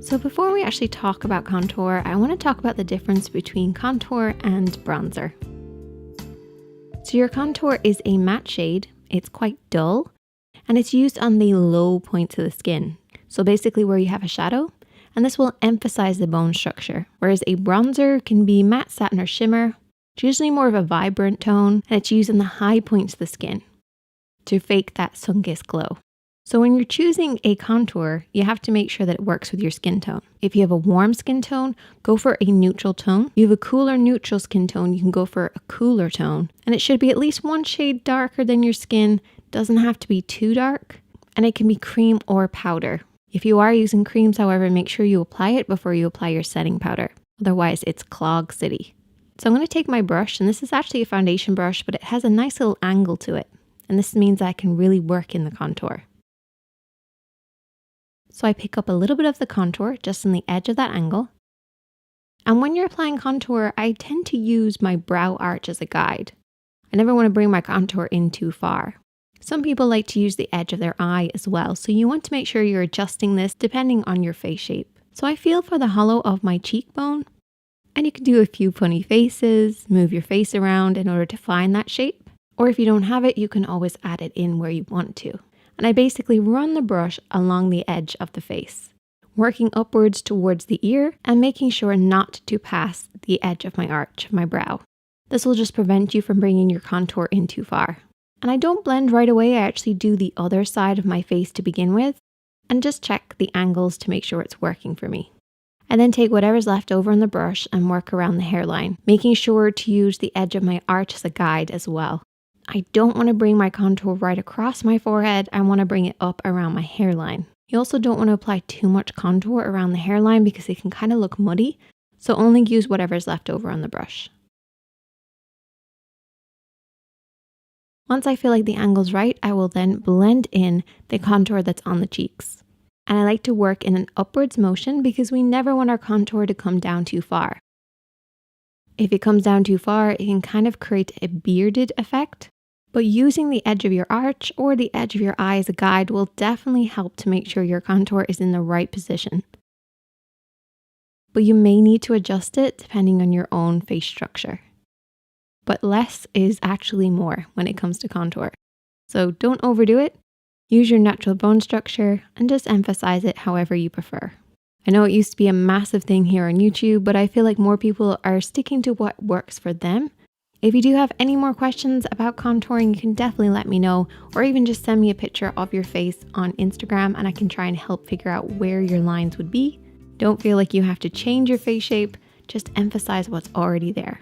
So before we actually talk about contour, I want to talk about the difference between contour and bronzer. So your contour is a matte shade, it's quite dull, and it's used on the low points of the skin. So basically where you have a shadow, and this will emphasize the bone structure. Whereas a bronzer can be matte satin or shimmer. It's usually more of a vibrant tone, and it's used in the high points of the skin to fake that sun-kissed glow. So when you're choosing a contour, you have to make sure that it works with your skin tone. If you have a warm skin tone, go for a neutral tone. If you have a cooler neutral skin tone, you can go for a cooler tone. And it should be at least one shade darker than your skin. It doesn't have to be too dark. And it can be cream or powder. If you are using creams, however, make sure you apply it before you apply your setting powder. Otherwise, it's clog city. So I'm going to take my brush, and this is actually a foundation brush, but it has a nice little angle to it. And this means I can really work in the contour. So I pick up a little bit of the contour just on the edge of that angle. And when you're applying contour, I tend to use my brow arch as a guide. I never want to bring my contour in too far. Some people like to use the edge of their eye as well, so you want to make sure you're adjusting this depending on your face shape. So I feel for the hollow of my cheekbone, and you can do a few funny faces, move your face around in order to find that shape. Or if you don't have it, you can always add it in where you want to. And I basically run the brush along the edge of the face, working upwards towards the ear and making sure not to pass the edge of my arch of my brow. This will just prevent you from bringing your contour in too far. And I don't blend right away, I actually do the other side of my face to begin with and just check the angles to make sure it's working for me. And then take whatever's left over on the brush and work around the hairline, making sure to use the edge of my arch as a guide as well. I don't want to bring my contour right across my forehead, I want to bring it up around my hairline. You also don't want to apply too much contour around the hairline because it can kind of look muddy, so only use whatever's left over on the brush. Once I feel like the angle's right, I will then blend in the contour that's on the cheeks. And I like to work in an upwards motion because we never want our contour to come down too far. If it comes down too far, it can kind of create a bearded effect. But using the edge of your arch or the edge of your eye as a guide will definitely help to make sure your contour is in the right position. But you may need to adjust it depending on your own face structure. But less is actually more when it comes to contour. So don't overdo it. Use your natural bone structure and just emphasize it however you prefer. I know it used to be a massive thing here on YouTube, but I feel like more people are sticking to what works for them. If you do have any more questions about contouring, you can definitely let me know, or even just send me a picture of your face on Instagram and I can try and help figure out where your lines would be. Don't feel like you have to change your face shape, just emphasize what's already there.